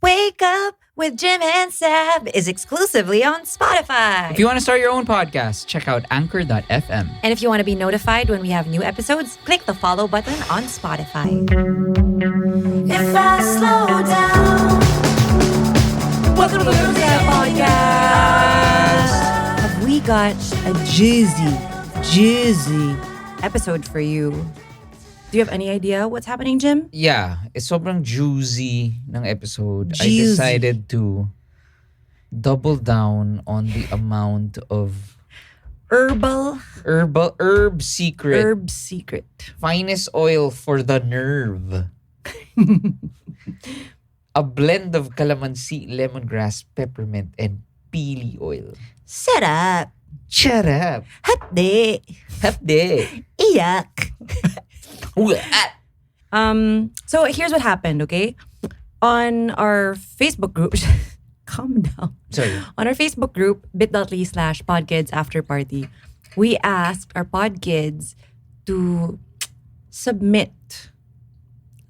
Wake Up with Jim and Saab is exclusively on Spotify. If you want to start your own podcast, check out anchor.fm. And if you want to be notified when we have new episodes, click the follow button on Spotify. If I slow down, welcome to the Saab Podcast. Have we got a juicy episode for you? Do you have any idea what's happening, Jim? Yeah, it's sobrang juicy ng episode. I Juicy. decided to double down on the amount of herb secret. Finest oil for the nerve. A blend of calamansi, lemongrass, peppermint, and pili oil. Sarap. Shut up. Hapde. Hapde. Iyak. So here's what happened, okay? On our Facebook group, calm down. Sorry. On our Facebook group, bit.ly/podkids after party, we asked our podkids to submit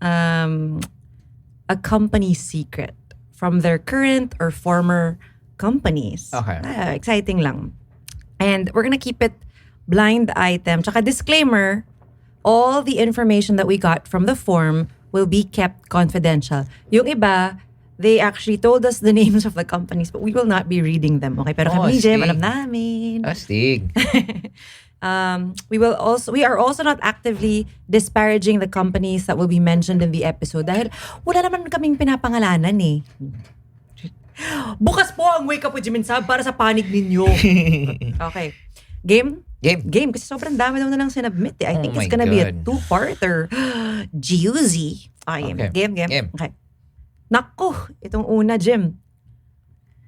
a company secret from their current or former companies. Okay. Exciting lang. And we're gonna keep it blind item. Tsaka disclaimer, all the information that we got from the form will be kept confidential. Yung iba, they actually told us the names of the companies, but we will not be reading them. Okay, pero kami, Jim, astig. alam namin. Astig. We are also not actively disparaging the companies that will be mentioned in the episode dahil wala naman kaming pinapangalanan eh. Bukas po ang Wake Up with Jim and Saab para sa panig ninyo. Okay. Game? Game. Kasi sobrang dami daw na lang sinabmit eh. I think it's gonna be a two-parter. Juicy. Okay. Game. Okay. Nako, itong una, Jim.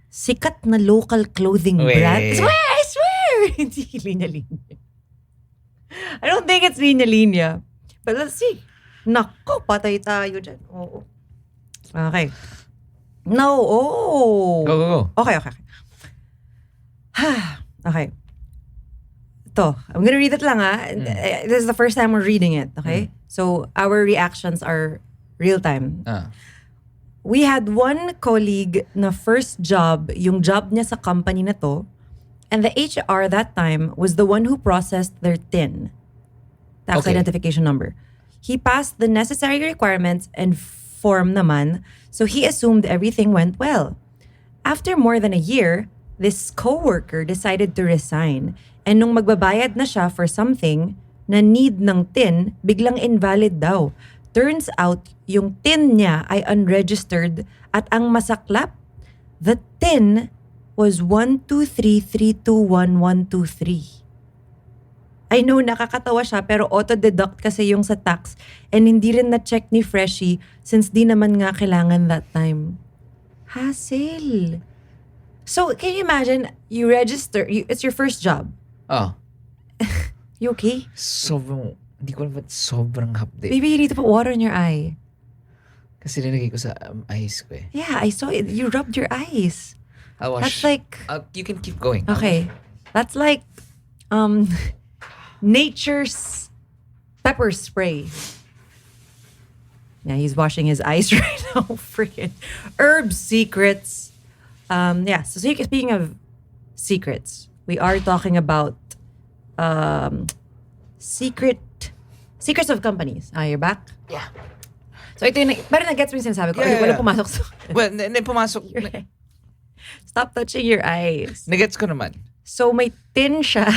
Sikat na local clothing brand. I swear! Hindi linya-linya. I don't think it's linya-linya. But let's see. Nako, patay tayo dyan. Oo. Okay. No, Go. Okay. Okay. Ito, I'm gonna read it lang This is the first time we're reading it, okay? So, our reactions are real time. We had one colleague na first job, yung job niya sa company na to, and the HR that time was the one who processed their TIN, tax identification number. He passed the necessary requirements and form naman, so he assumed everything went well. After more than a year, this coworker decided to resign, and nung magbabayad na siya for something na need ng TIN, biglang invalid daw. Turns out, yung TIN niya ay unregistered at ang masaklap, the TIN was 123321123. I know nakakatawa siya pero auto-deduct kasi yung sa tax and hindi rin na-check ni Freshie since di naman nga kailangan that time. Hassle. So, can you imagine, you register, it's your first job. You okay? Hindi ko alam ba't sobrang hapde. Maybe you need to put water in your eye. Kasi nilagay ko sa eyes ko eh. Yeah, I saw it. You rubbed your eyes. I'll wash. That's like... you can keep going. Okay. That's like nature's pepper spray. Yeah, he's washing his eyes right now. Freaking herb secrets. So speaking of secrets, we are talking about secrets of companies. You're back? Yeah. So ito yung, pero nag-gets mo yung sinasabi ko. Yeah. Wala pumasok sa... Well, pumasok. Stop touching your eyes. Nagets ko naman. So may tin siya.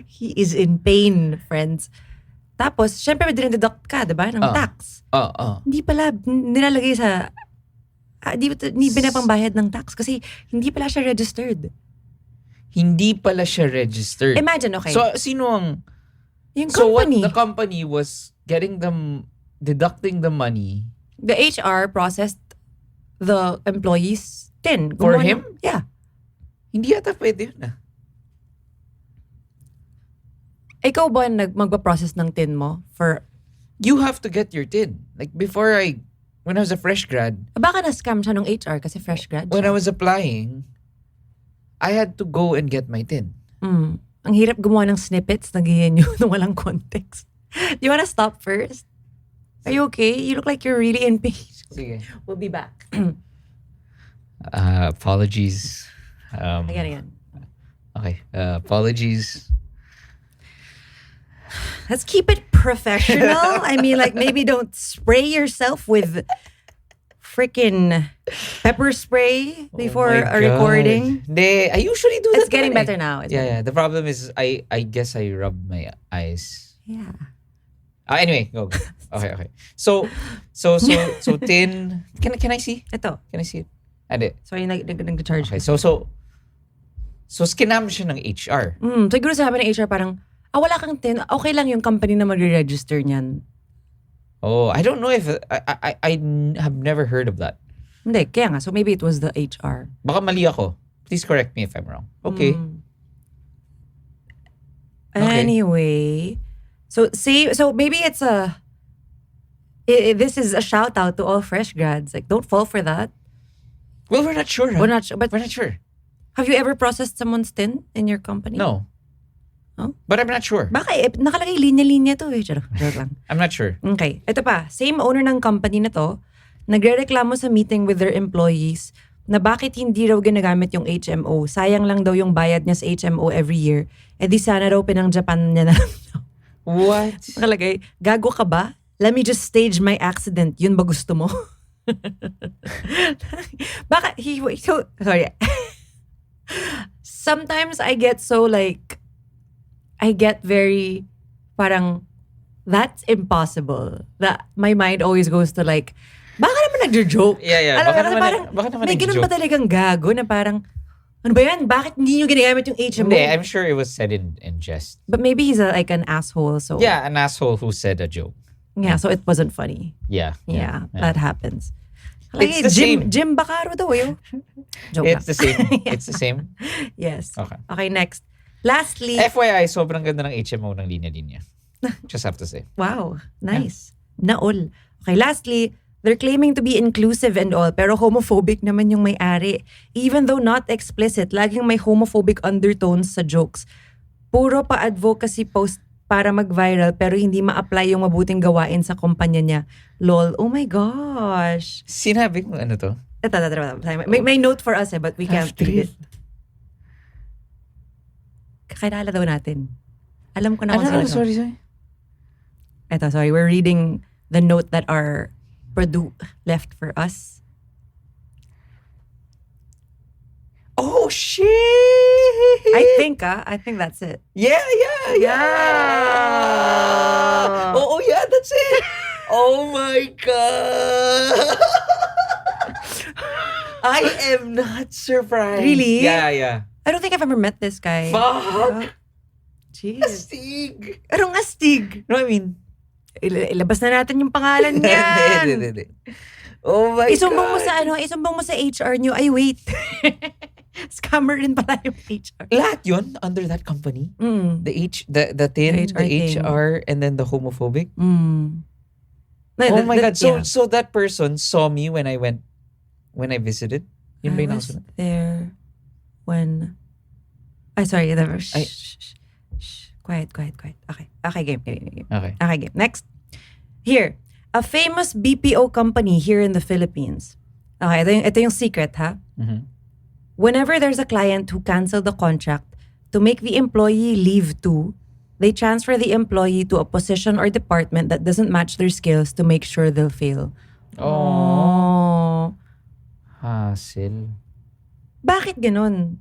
He is in pain, friends. Tapos, syempre may dindeduct ka, diba? Ng tax. Hindi pala nilalagay sa... Hindi binapangbayad ng tax kasi hindi pala siya registered. Imagine, okay. So, sino ang... Yung so company. what the company was getting them, deducting the money. The HR processed the employee's TIN. For him? Yeah. Hindi yata pwede yun Ikaw ba magpa-process ng TIN mo for... You have to get your TIN. Like when I was a fresh grad. Baka na-scam siya ng HR kasi fresh grad siya. When I was applying, I had to go and get my TIN. Ang hirap gumawa ng snippets, naghihin yun nung walang context. Do you wanna stop first? Are you okay? You look like you're really in pain. Sige. We'll be back. Apologies. Again. Okay. Apologies. Let's keep it professional. I mean, like, maybe don't spray yourself with freaking pepper spray before Oh my a recording. Hindi, I usually do that. It's getting better now. Yeah. The problem is, I guess I rub my eyes. Yeah. Anyway, go. Okay. So tin. Can I see? Ito. Can I see it? Hindi. Sorry, nag-charge. Okay. So skinam siya ng HR. Siguro sabi ng HR parang, wala kang tin. Okay lang yung company na magre-register niyan. Oh, I don't know if I have never heard of that. Hindi, kaya nga. So maybe it was the HR. Baka mali ako. Please correct me if I'm wrong. Okay. Anyway, so maybe it's this is a shout out to all fresh grads. Like, don't fall for that. Well, we're not sure. We're not sure. But we're not sure. Have you ever processed someone's tin in your company? No. Oh? But I'm not sure. Baka nakalagay linya-linya to eh. Joke lang. I'm not sure. Okay. Ito pa. Same owner ng company na to, nagrereklamo sa meeting with their employees na bakit hindi raw ginagamit yung HMO. Sayang lang daw yung bayad niya sa HMO every year. Eh di sana raw pinang-Japan niya na lang. What? Nakalagay, gago ka ba? Let me just stage my accident. Yun ba gusto mo? Baka, sorry. Sometimes I get very, parang, that's impossible. That my mind always goes to like, baka naman nagjo-joke. Yeah. Alam Baka mo, naman may ganun nagjo-joke. ba talagang gago na parang, ano ba yan? Bakit hindi nyo ginagamit yung HMO? Hindi, I'm sure it was said in jest. But maybe he's like an asshole, so. Yeah, an asshole who said a joke. Yeah, so it wasn't funny. Yeah. That happens. It's the same. Jim Bacaro daw yun. Joke It's lang. the same. It's the same. Yes. Okay. Next. Lastly. FYI, sobrang ganda ng HMO ng linya-linya. Just have to say. Wow. Nice. Naol. Okay, lastly, they're claiming to be inclusive and all, pero homophobic naman yung may-ari. Even though not explicit, laging may homophobic undertones sa jokes. Puro pa-advocacy post para mag-viral pero hindi ma-apply yung mabuting gawain sa kumpanya niya. LOL. Oh my gosh. Sinabi ko ano to? Ito. May note for us but we can't read it. Kakilala daw natin. Alam ko na kung sino. Sorry. Ito, sorry. We're reading the note that our Purdue left for us. Oh, shit! I think that's it. Yeah. Oh, yeah, that's it. Oh my God. I am not surprised. Really? Yeah. I don't think I've ever met this guy. Fuck! Jeez. Astig! Anong astig? No, I mean... Ilabas na natin yung pangalan niya. Hindi. Oh my Isumbong God. isumbong mo sa HR nyo. Ay, wait. Scammer rin pala yung HR. Lahat yun under that company? The HR, and then the homophobic? Oh my God. So that person saw me when I visited? Yun ba yung was nakasunod? there when... Ay, sorry. Shh. Quiet. Okay, game. Okay, game. Next. Here. A famous BPO company here in the Philippines. Okay, ito yung secret, ha? Mm-hmm. Whenever there's a client who canceled the contract, to make the employee leave too, they transfer the employee to a position or department that doesn't match their skills to make sure they'll fail. Oh. Hassle. Bakit ganun?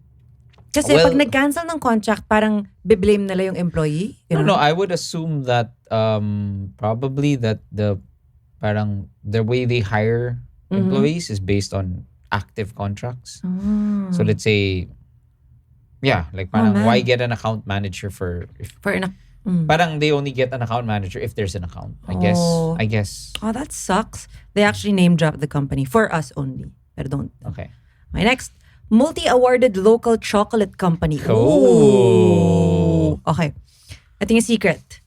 Kasi pag nag-cancel ng contract, parang biblame nila yung employee? No, I would assume that probably that the way they hire employees is based on active contracts. So let's say, like parang why get an account manager parang they only get an account manager if there's an account. I guess. Oh, that sucks. They actually name dropped the company for us only. Pero don't. Okay. My next. Multi-awarded local chocolate company. Oh. Okay. Ito yung secret.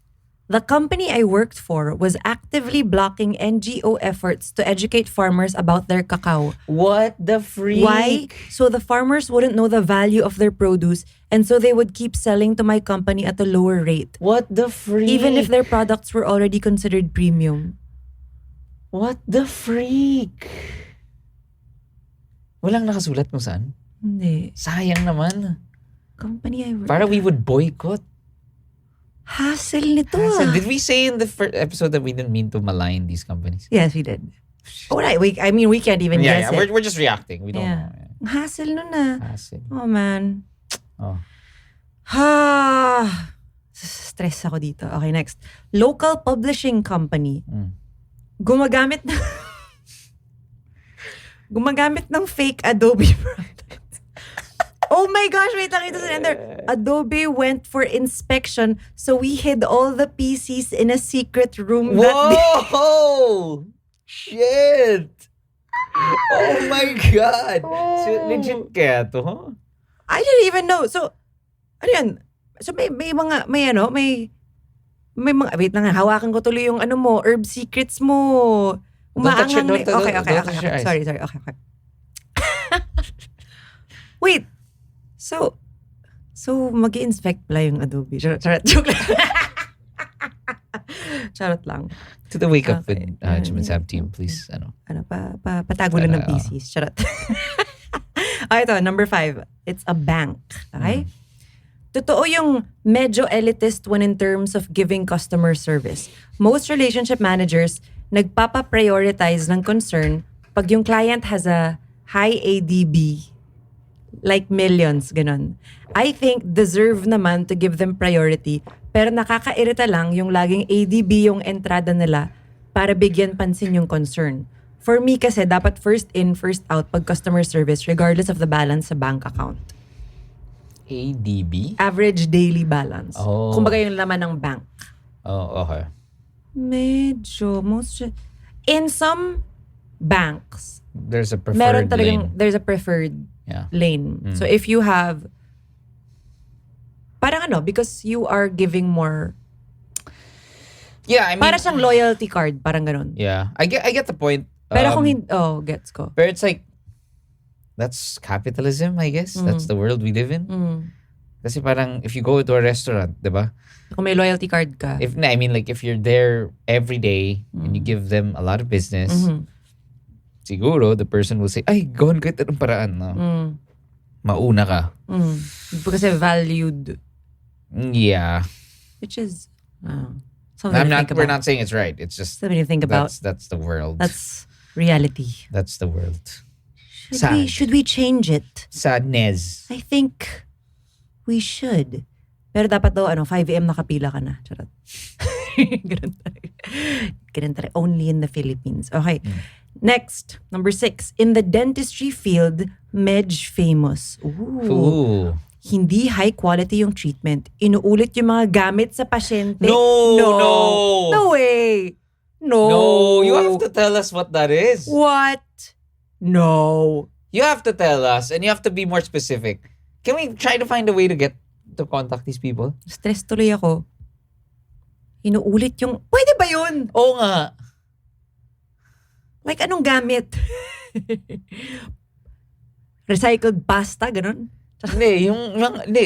The company I worked for was actively blocking NGO efforts to educate farmers about their cacao. What the freak? Why? So the farmers wouldn't know the value of their produce and so they would keep selling to my company at a lower rate. What the freak? Even if their products were already considered premium. What the freak? Walang nakasulat kung saan? Hindi. Sayang naman. Company I work Para we at. would boycott. Hassle nito Did we say in the first episode that we didn't mean to malign these companies? Yes, we did. Oh, right. We can't even guess it. We're just reacting. We don't know. Ang hassle nun na. Hassle. Oh, man. Oh. Stress ako dito. Okay, next. Local publishing company. Gumagamit ng fake Adobe products. Oh my gosh, wait lang, ito sa ender. Adobe went for inspection, so we hid all the PCs in a secret room that day. Whoa! Shit! Oh my God! So, legit kaya to, huh? I didn't even know. So, ano yan? So, may mga, may mga, wait lang, hawakan ko tuloy yung herb secrets mo. Umaanghang na. Okay. Sorry. Okay. Wait. So mag-i-inspect pala yung Adobe. Joke lang. Charot lang. To the Wake Up with Jim and Saab team, please. Patago lang ng PCs. Charot. Okay, ito, number 5. It's a bank. Okay? Totoo yung medyo elitist when in terms of giving customer service. Most relationship managers nagpapa-prioritize ng concern pag yung client has a high ADB, like millions, ganon. I think deserve naman to give them priority, pero nakakairita lang yung laging ADB yung entrada nila para bigyan pansin yung concern. For me kasi, dapat first in, first out pag customer service regardless of the balance sa bank account. ADB? Average daily balance. Oh. Kumbaga yung laman ng bank. Oh, okay. Medyo. In some banks, there's a preferred lane. There's a preferred lane. So if you have, parang because you are giving more. Yeah, I mean, para siyang loyalty card, parang ganon. Yeah, I get the point. Pero kung gets ko. But it's like, that's capitalism, I guess. That's the world we live in. Kasi parang, if you go to a restaurant, diba? Kung may loyalty card ka. If you're there every day and you give them a lot of business, siguro the person will say, ay, gawin ko ito ng paraan. No? Mauna ka. Kasi valued. Yeah. Which is, we're not saying it's right. It's just something to think about. That's the world. That's reality. That's the world. Should we change it? Sadness. I think we should. Pero dapat daw 5 AM nakapila ka na. Charot. Ganun tayo. Only in the Philippines. Okay. Next, number 6. In the dentistry field, medj famous. Ooh. Hindi high quality yung treatment. Inuulit yung mga gamit sa pasyente. No way. No. No, you have to tell us what that is. What? No. You have to tell us and you have to be more specific. Can we try to find a way to contact these people? Stress tuloy ako. Inuulit yung, pwede ba yun? Oo nga. Like anong gamit? Recycled pasta, ganun? Hindi,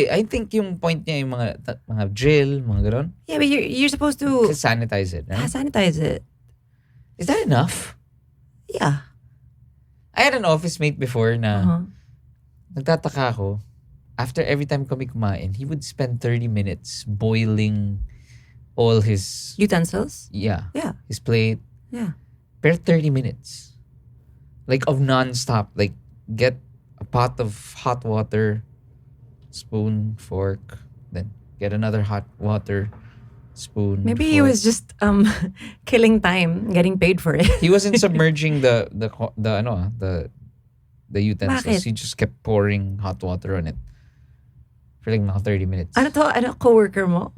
I think yung point niya yung mga drill, mga ganun. Yeah, but you're supposed to sanitize it, right? Sanitize it. Is that enough? Yeah. I had an office mate before na nagtataka ako. After every time kami kumain, he would spend 30 minutes boiling all his utensils. Yeah. His plate. Yeah. Per 30 minutes. Like of non-stop. Like get a pot of hot water, spoon, fork, then get another hot water, spoon. Maybe fork. he was just killing time, getting paid for it. He wasn't submerging the utensils. Bakit? He just kept pouring hot water on it for like mga 30 minutes. Coworker mo?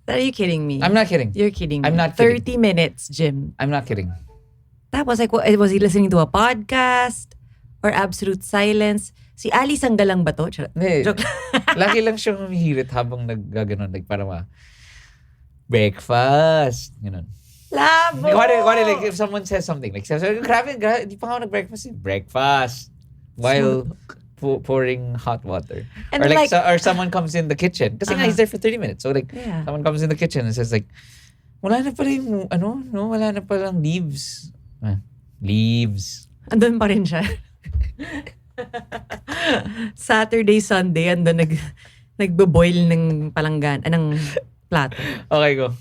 Are you kidding me? I'm not kidding. You're kidding me. I'm not 30 kidding. minutes, Jim. I'm not kidding. That was like, was he listening to a podcast or absolute silence? Si Ali Sanggalang ba to? Joke. Lagi lang siyang humihirit habang naggaganon. Like para breakfast. Ganon. Labo! Like if someone says something, like, grabe, di pa ako nag-breakfast. Breakfast. While pouring hot water. And or or someone comes in the kitchen. Kasi nga he's there for 30 minutes. So like, someone comes in the kitchen and says like, Wala na pala yung, wala na palang leaves. Leaves. Andun pa rin siya. Saturday, Sunday, andun nagbo-boil ng palanggan, ng plato. Okay, go.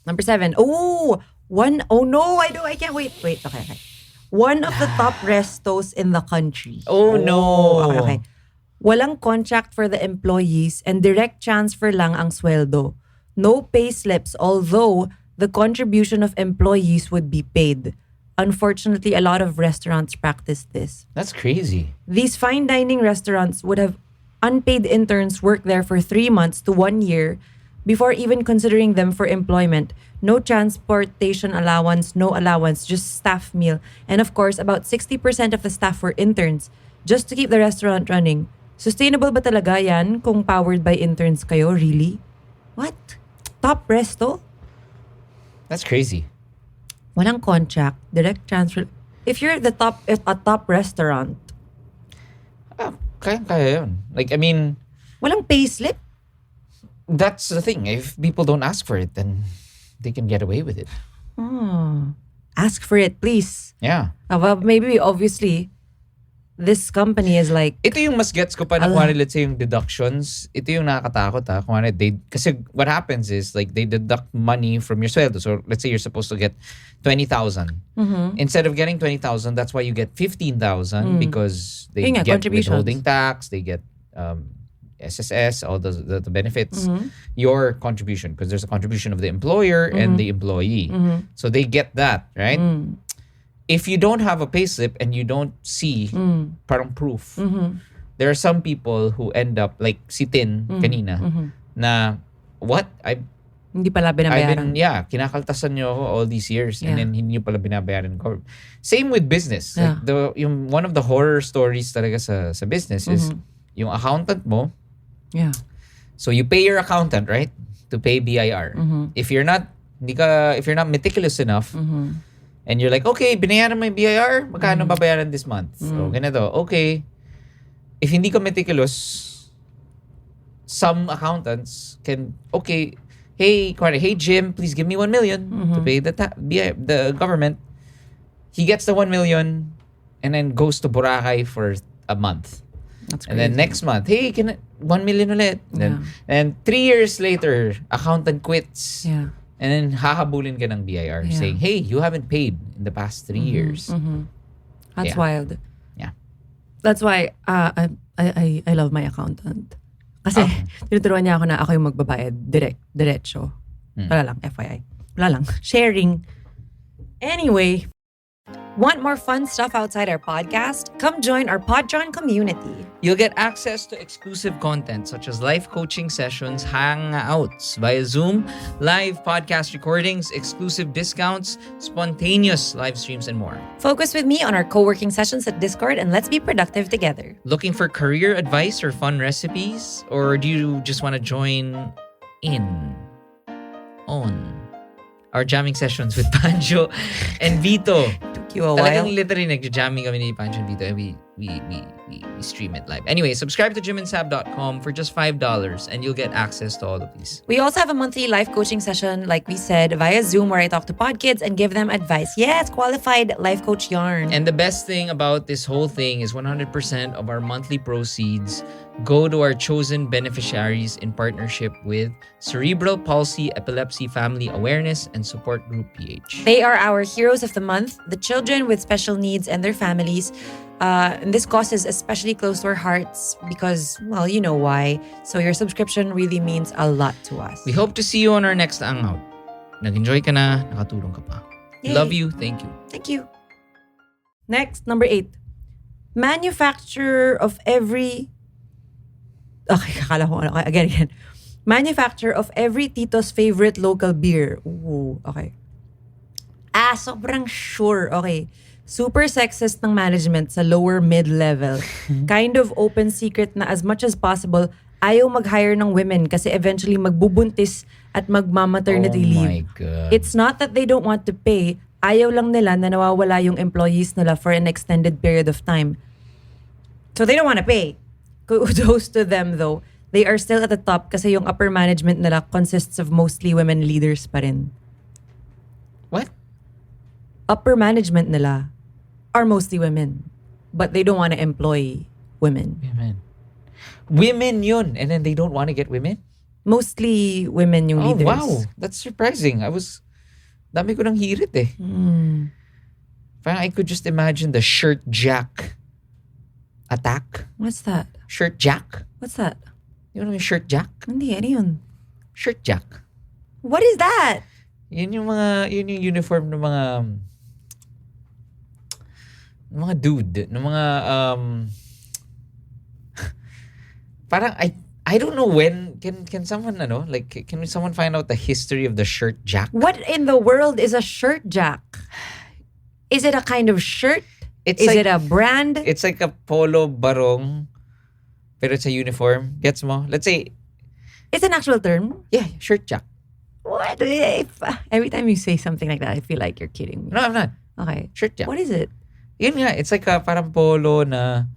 Number 7. Oh no, I can't wait. Wait, okay. One of the top restos in the country. Oh no. Okay. Walang contract for the employees and direct transfer lang ang sweldo. No pay slips, although the contribution of employees would be paid. Unfortunately, a lot of restaurants practice this. That's crazy. These fine dining restaurants would have unpaid interns work there for 3 months to 1 year before even considering them for employment. No transportation allowance, no allowance, just staff meal. And of course, about 60% of the staff were interns just to keep the restaurant running. Sustainable ba talaga yan kung powered by interns kayo? Really? What? Top resto? That's crazy. Walang contract, direct transfer. If you're a top restaurant, Kaya yun. Like, I mean, walang payslip? that's the thing. If people don't ask for it, then they can get away with it. Ask for it, please. Yeah. Well, maybe, obviously, this company is like... Ito yung mas gets ko pa na kung let's say yung deductions. Ito yung nakakatakot Kung kasi what happens is like they deduct money from your sweldo. So let's say you're supposed to get 20,000. Instead of getting 20,000, that's why you get 15,000 because they get withholding tax, they get SSS, all the benefits, your contribution, because there's a contribution of the employer and the employee. So they get that, right? If you don't have a payslip and you don't see parang proof, there are some people who end up like si Tin kanina na what? Hindi pala binabayaran. Kinakaltasan nyo ako all these years and then hindi nyo pala binabayaran ko. Same with business. Like one of the horror stories talaga sa business is yung accountant mo. Yeah. So you pay your accountant, right? To pay BIR. If you're not meticulous enough, and you're like, okay, binayaran mo yung BIR, magkano babayaran this month? So, ganito, okay. If hindi ka meticulous, some accountants can, okay, hey Jim, please give me 1 million to pay the government. He gets the 1 million and then goes to Boracay for a month. That's crazy. And then next month, hey, 1 million ulit. And 3 years later, accountant quits. Yeah. And then hahabulin ka ng BIR saying, hey, you haven't paid in the past 3 years. That's wild. Yeah. That's why I love my accountant. Kasi tinuturuan niya ako na ako yung magbabayad diretso. Wala lang, FYI. Wala lang. Sharing. Anyway, want more fun stuff outside our podcast? Come join our Podtron community. You'll get access to exclusive content such as live coaching sessions, hangouts via Zoom, live podcast recordings, exclusive discounts, spontaneous live streams, and more. Focus with me on our co-working sessions at Discord and let's be productive together. Looking for career advice or fun recipes? Or do you just want to join on our jamming sessions with Pancho and Vito? Took you a while. Talagang literally nag-jamming kami ni Pancho and Vito and we stream it live. Anyway, subscribe to jimandsab.com for just $5 and you'll get access to all of these. We also have a monthly life coaching session, like we said, via Zoom where I talk to podkids and give them advice. Yes, qualified life coach yarn. And the best thing about this whole thing is 100% of our monthly proceeds go to our chosen beneficiaries in partnership with Cerebral Palsy Epilepsy Family Awareness and Support Group PH. They are our heroes of the month, the children with special needs and their families. And this cause is especially close to our hearts because, well, you know why. So your subscription really means a lot to us. We hope to see you on our next hangout. Nag-enjoy ka na, nakatulong ka pa. Yay. Love you, thank you. Thank you. Next, number 8. Manufacturer of every... Okay, kakala ko. Okay, again. Manufacturer of every tito's favorite local beer. Ooh, okay. Sobrang sure. Okay. Super sexist ng management sa lower mid-level. Kind of open secret na as much as possible, ayaw mag-hire ng women kasi eventually magbubuntis at magmamaternity leave. Oh my God. It's not that they don't want to pay. Ayaw lang nila na nawawala yung employees nila for an extended period of time. So they don't want to pay. Kudos to them though. They are still at the top kasi yung upper management nila consists of mostly women leaders pa rin. What? Upper management nila are mostly women. But they don't want to employ women. Women yun. And then they don't want to get women? Mostly women yung leaders. Oh, wow. That's surprising. Dami ko nang hirit eh. Parang I could just imagine the shirt jack attack. What's that? Shirt jack? What's that? You know yung shirt jack? Hindi, ano yun? Shirt jack. What is that? Yun yung uniform ng mga dude, ng mga parang I don't know when can someone can someone find out the history of the shirt jack? What in the world is a shirt jack? Is it a kind of shirt? Is it a brand? It's like a polo barong, pero it's a uniform. Gets mo? Let's say it's an actual term. Yeah, shirt jack. What? Every time you say something like that, I feel like you're kidding me. No, I'm not. Okay. Shirt jack. What is it? Yun nga, it's like a parang polo na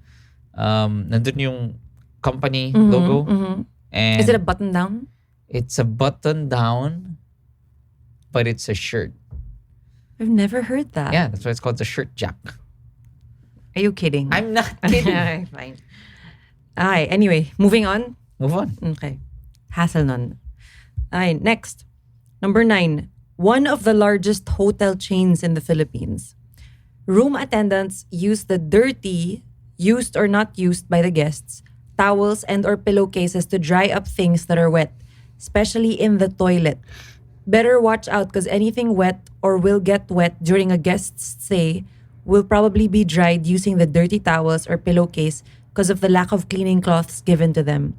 nandun yung company logo. And is it a button down? It's a button down, but it's a shirt. I've never heard that. Yeah, that's why it's called the shirt jack. Are you kidding? I'm not kidding. Okay, fine. Okay, anyway, moving on. Move on. Okay. Hassle nun. Okay, next. Number 9. One of the largest hotel chains in the Philippines. Room attendants use the dirty, used or not used by the guests, towels and or pillowcases to dry up things that are wet, especially in the toilet. Better watch out because anything wet or will get wet during a guest's stay will probably be dried using the dirty towels or pillowcase because of the lack of cleaning cloths given to them.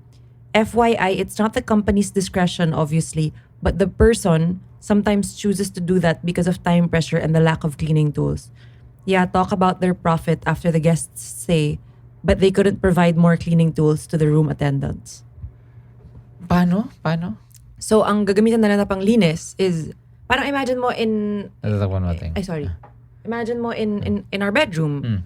FYI, it's not the company's discretion, obviously, but the person sometimes chooses to do that because of time pressure and the lack of cleaning tools. Yeah, talk about their profit after the guests stay, but they couldn't provide more cleaning tools to the room attendants. Paano? So, ang gagamitan na lang na panglinis is, parang imagine mo in... One more thing. Sorry. Imagine mo in our bedroom,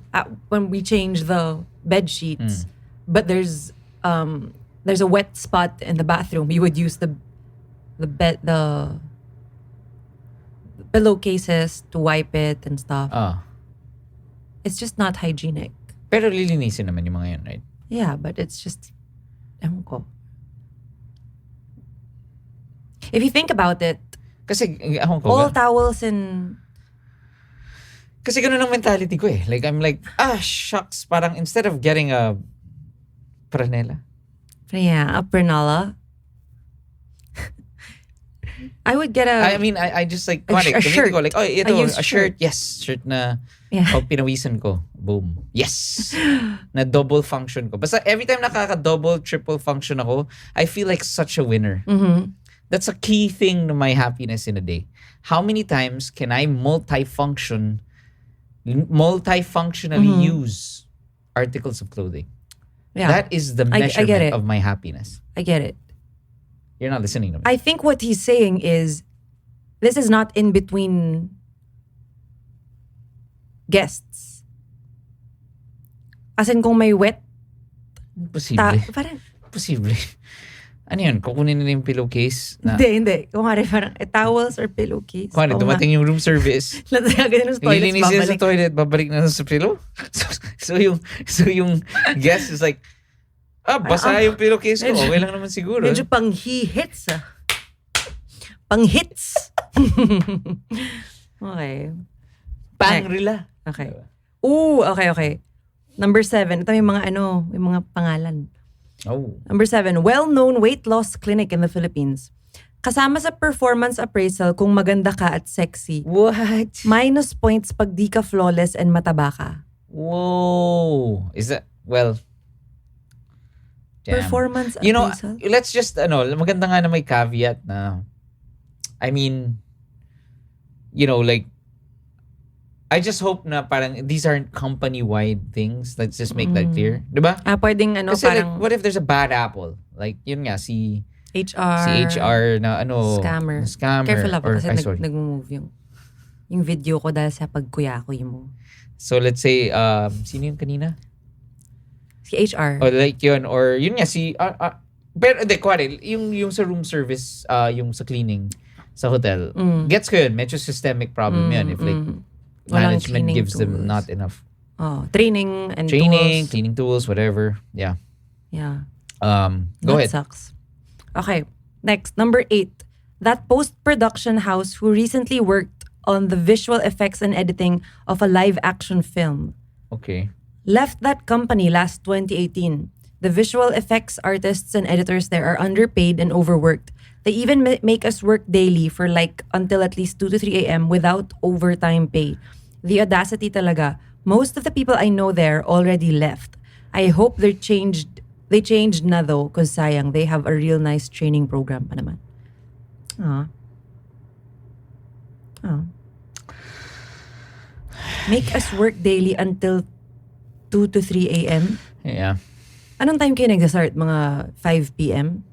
when we change the bed sheets, but there's a wet spot in the bathroom. You would use the pillowcases to wipe it and stuff. It's just not hygienic. Pero lilinisin naman yung mga yun, right? Yeah, but it's just, ewan ko. If you think about it, kasi all towels and... Kasi ganun ang mentality ko eh. Like, I'm like, shucks. Parang instead of getting a franela. Yeah, a pranala. I would get a... I just like... A shirt. Ko, like, ito, a shirt. Shirt. Yes, shirt na... Yeah. Pinawisan ko. Boom. Yes. Na double function ko. Basta every time nakaka-double, triple function ako, I feel like such a winner. Mm-hmm. That's a key thing to my happiness in a day. How many times can I multifunctionally use articles of clothing? Yeah. That is the measurement of my happiness. I get it. You're not listening to me. I think what he's saying is, this is not in between guests. As in, kung may wet... Posible. Parang... Posible. Ano yun? Kukunin nila yung pillowcase na... Hindi. Kung parang towels or pillowcase. Kung dumating yung room service. Lilinisin sa toilet, babalik na sa pillow. So yung guest is like, basa yung pillowcase ko. Okay lang naman siguro. Medyo pang-hits Pang-hits. Okay. Pang-rila. Okay. Ooh, okay. Number 7. Ito yung mga pangalan. Oh. Number 7, well-known weight loss clinic in the Philippines. Kasama sa performance appraisal kung maganda ka at sexy. What? Minus points pag di ka flawless and mataba ka. Whoa. Is that, well... Damn. Performance appraisal? Let's just, maganda nga na may caveat na, like, I just hope na parang these aren't company-wide things. Let's just make that clear. Diba? Pwedeng Kasi parang... like, what if there's a bad apple? Like, yun nga, si HR na Scammer. Careful ako kasi nag-move yung video ko dahil sa pagkuyakoy mo. So, let's say, sino yung kanina? Si HR. Or like yun, or yun nga, pero, yung sa room service, yung sa cleaning, sa hotel. Gets ko yun. Medyo systemic problem yun. If like management gives them not enough training and cleaning tools, whatever. Yeah. Yeah. Go ahead. Sucks. Okay. Next, number 8. That post-production house who recently worked on the visual effects and editing of a live-action film. Okay. Left that company last 2018. The visual effects artists and editors there are underpaid and overworked. They even make us work daily for like until at least 2 to 3 a.m. without overtime pay. The audacity talaga. Most of the people I know there already left. I hope they changed na though, cause sayang, they have a real nice training program pa naman. Make us work daily until 2 to 3 a.m. Yeah. Anong time kayo nag-start? Mga 5 p.m.?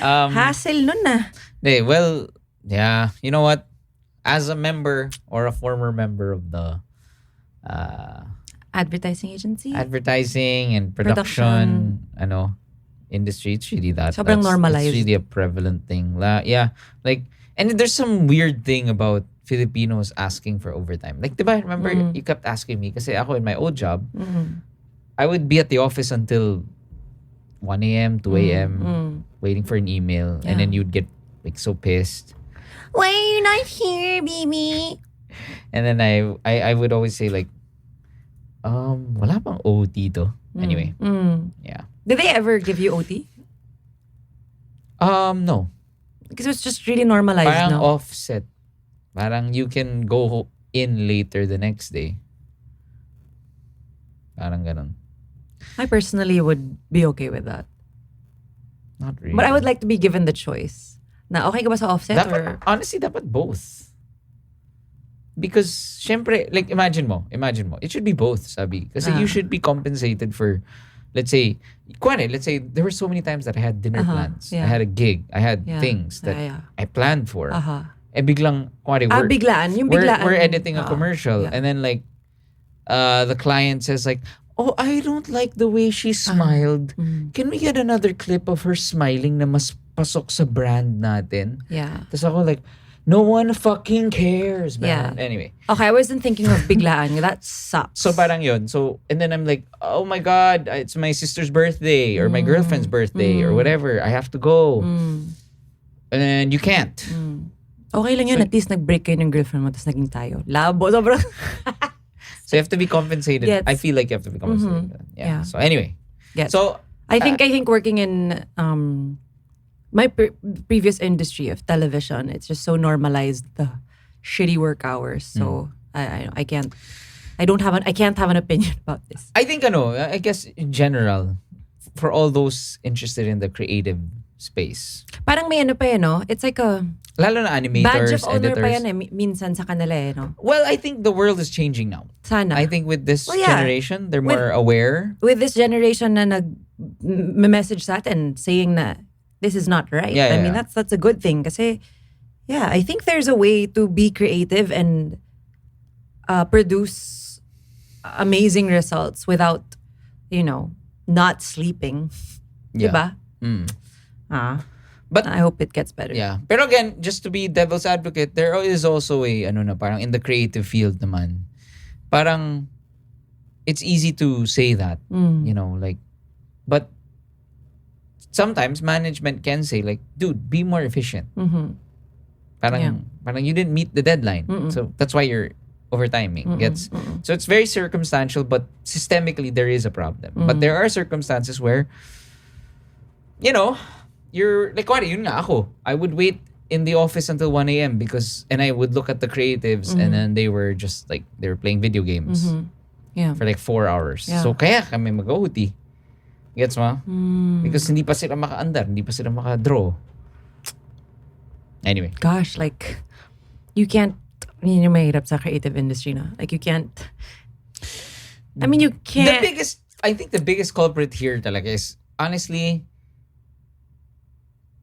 Hassle nun na. Well, yeah. You know what? As a member or a former member of the advertising agency? Advertising and production. Industry, it's really that. Sobrang normalized. It's really a prevalent thing. Yeah. Like, and there's some weird thing about Filipinos asking for overtime. Like, diba, remember, you kept asking me, kasi ako in my old job, I would be at the office until 1 a.m., 2 a.m., waiting for an email. Yeah. And then you'd get like so pissed. Why are you not here, baby? And then I would always say like, wala pang OT to. Anyway. Yeah. Did they ever give you OT? No. Because it's just really normalized, Parang no? offset. Parang you can go in later the next day. Parang ganun. I personally would be okay with that. Not really. But I would like to be given the choice. Na okay ka ba sa offset or? Honestly, dapat both. Because, syempre, like, imagine mo, it should be both, sabi. Kasi you should be compensated for, let's say there were so many times that I had dinner plans. Yeah. I had a gig. I had things that I planned for. Biglang, biglaan. Yung we're, biglaan. we're editing a commercial. Yeah. And then, like, the client says, like, oh, I don't like the way she smiled. Can we get another clip of her smiling na mas pasok sa brand natin? Yeah. Tapos ako like, no one fucking cares, man. Yeah. Anyway. Okay, I wasn't thinking of biglaan. That sucks. So parang yun. So, and then I'm like, oh my God, it's my sister's birthday or my girlfriend's birthday or whatever. I have to go. And you can't. Okay lang yun. So, at least nag-break kayo ng girlfriend mo tapos naging tayo. Labo, sobrang... So you have to be compensated. Yes. I feel like you have to be compensated. Yeah. So anyway. Yes. So I think working in my previous industry of television, it's just so normalized the shitty work hours. So I can't have an opinion about this. I think I guess in general, for all those interested in the creative space. Parang may pa it's like a lalo na animators, badge of honor editors. Pa yan minsan sa kanila no? Well, I think the world is changing now. Sana. I think with this generation, they're more aware. With this generation na nag-message sa atin saying na this is not right. Yeah, I mean, that's a good thing kasi I think there's a way to be creative and produce amazing results without, not sleeping. Yeah. Diba? But I hope it gets better. Yeah. Pero again, just to be devil's advocate, there is also a parang in the creative field naman. Parang it's easy to say that, like, but sometimes management can say like, dude, be more efficient. Parang you didn't meet the deadline. So that's why you're overtiming. So it's very circumstantial, but systemically there is a problem. But there are circumstances where, you're like, yun nga ako. I would wait in the office until 1 a.m. and I would look at the creatives and then they were just like, they were playing video games for like 4 hours. Yeah. So kaya kami mag-OT. Gets mo? Because hindi pa sila maka-andar, hindi pa sila maka-draw. Anyway. Gosh, like, you can't, yung mahirap sa creative industry na. Like, you can't, you can't. I think the biggest culprit here talaga is, honestly,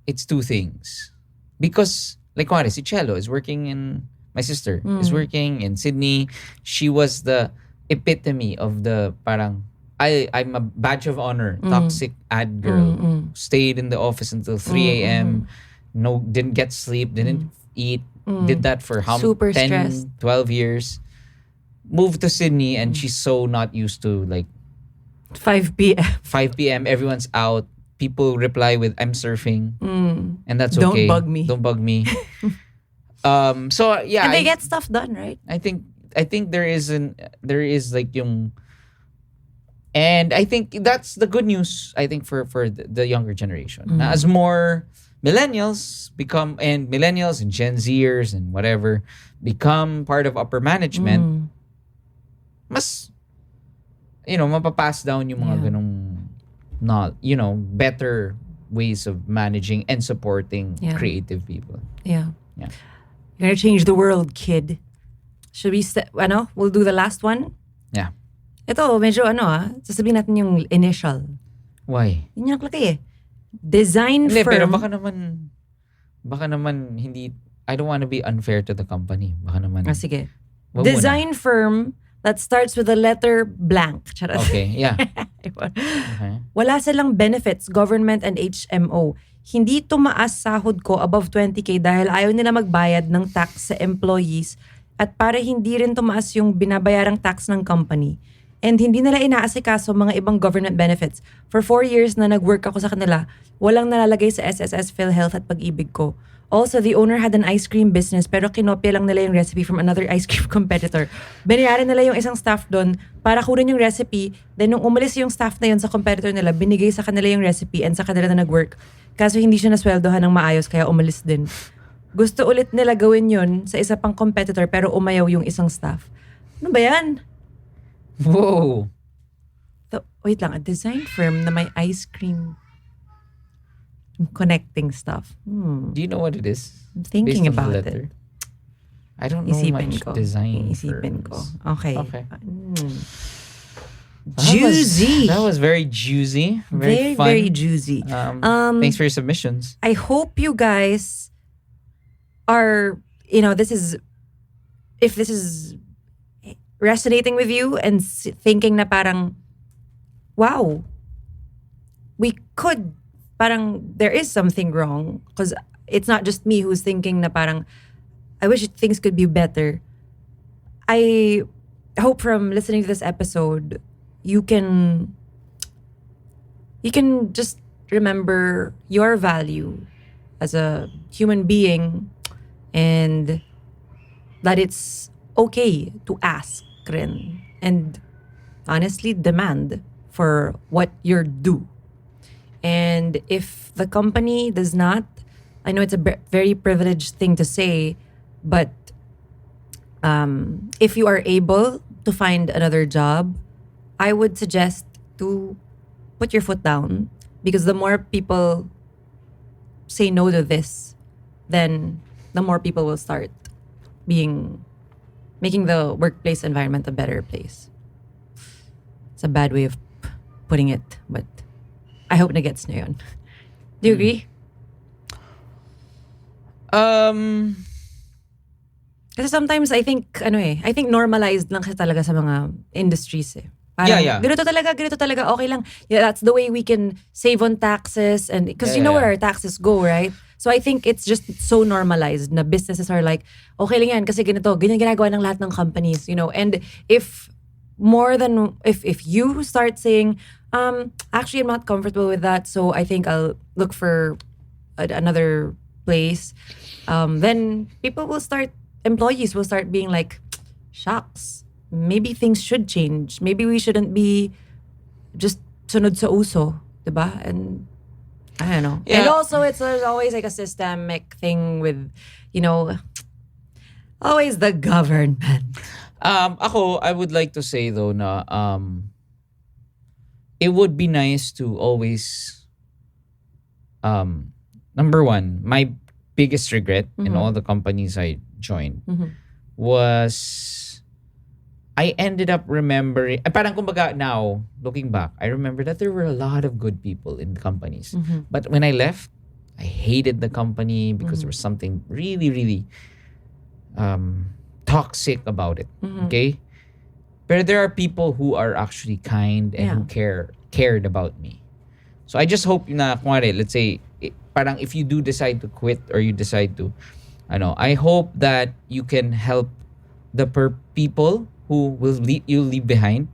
it's two things. Because, like, si Cello is working in, my sister is working in Sydney. She was the epitome of the parang, I'm a badge of honor, toxic ad girl. Stayed in the office until 3 a.m. didn't get sleep, didn't eat, did that for how Super 10, stressed. 12 years. Moved to Sydney and she's so not used to like 5 p.m. 5 p.m. Everyone's out. People reply with "I'm surfing," and that's Don't okay. bug me. Don't bug me. So yeah, And they get stuff done, right? I think there is like yung, and I think that's the good news. I think for the younger generation, na as more millennials and Gen Zers and whatever become part of upper management, mas mapapass down yung mga ganong better ways of managing and supporting creative people. Yeah. You're gonna change the world, kid. Should we we'll do the last one? Yeah. Ito, medyo sasabihin natin yung initial. Why? Yun yung nakalagay eh. Design Hindi, firm. pero baka naman hindi, I don't want to be unfair to the company. Baka naman. Sige. Wag Design firm that starts with the letter blank. Charot. Okay, yeah. Okay. Wala silang benefits, government and HMO. Hindi tumaas sahod ko above 20k dahil ayaw nila magbayad ng tax sa employees at para hindi rin tumaas yung binabayarang tax ng company. And hindi nila inaasikaso mga ibang government benefits. For 4 years na nag-work ako sa kanila, walang nalalagay sa SSS, PhilHealth at Pag-ibig ko. Also, the owner had an ice cream business pero kinopya lang nila yung recipe from another ice cream competitor. Binayaran nila yung isang staff doon para kunin yung recipe. Then nung umalis yung staff na yun sa competitor nila, binigay sa kanila yung recipe and sa kanila na nag-work. Kaso hindi siya nasweldohan ng maayos kaya umalis din. Gusto ulit nila gawin yun sa isa pang competitor pero umayaw yung isang staff. Ano ba yan? Whoa. Wait lang, a design firm na may ice cream connecting stuff. Do you know what it is? I'm thinking Based on the about letter? it. I don't know much design Isipin ko. firms. Okay. Juicy. That was very juicy. Very fun. Very juicy. Thanks for your submissions. I hope you guys are, if this is resonating with you and thinking na parang, wow, there is something wrong because it's not just me who's thinking na parang, I wish things could be better. I hope from listening to this episode, you can just remember your value as a human being and that it's okay to ask rin and honestly demand for what you're due. And if the company does not, I know it's a very privileged thing to say, but if you are able to find another job, I would suggest to put your foot down because the more people say no to this, then the more people will start making the workplace environment a better place. It's a bad way of putting it, but I hope na gets na yun. Do you agree? Kasi sometimes I think normalized lang kasi talaga sa mga industries eh. Parang, yeah. Ganito talaga, okay lang. Yeah, that's the way we can save on taxes and because you know where our taxes go, right? So I think it's just so normalized na businesses are like, okay lang yan kasi ganito, ganyan ginagawa ng lahat ng companies, and if you start saying, actually I'm not comfortable with that, so I think I'll look for another place, then employees will start being like, shucks, maybe things should change. Maybe we shouldn't be just sunod sa uso, diba? And I don't know. Yeah. And also, there's always like a systemic thing with, always the government. I would like to say though na it would be nice to always number one, my biggest regret in all the companies I joined was I ended up remembering, parang kumbaga now, looking back, I remember that there were a lot of good people in companies. But when I left, I hated the company because there was something really, really toxic about it. Okay? But there are people who are actually kind and who cared about me. So I just hope na, kunwari, let's say, parang if you do decide to quit or you decide to, I hope that you can help the people who you leave behind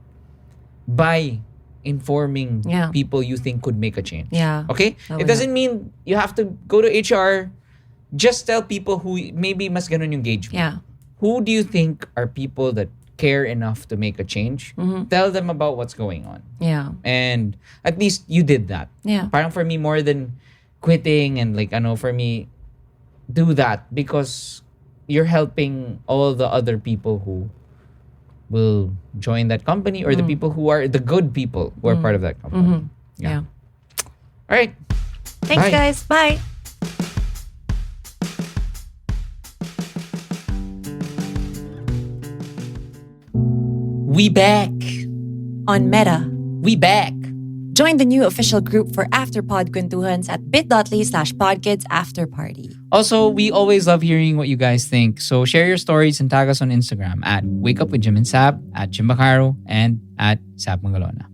by informing people you think could make a change. Yeah. Okay? It doesn't mean you have to go to HR. Just tell people who maybe mas ganun yung engagement. Yeah. Who do you think are people that care enough to make a change? Tell them about what's going on. Yeah. And at least you did that. Yeah. Parang for me, more than quitting and like, for me, do that because you're helping all the other people who will join that company or the people who are the good people who are part of that company. Yeah. All right. Thanks, Bye. guys. Bye. We back. On Meta. We back. Join the new official group for Afterpod Kwentuhans at bit.ly/podkids afterparty. Also, we always love hearing what you guys think. So share your stories and tag us on Instagram at Wake Up with Jim and Saab, at Jim Bacaro, and at Saab Mangalona.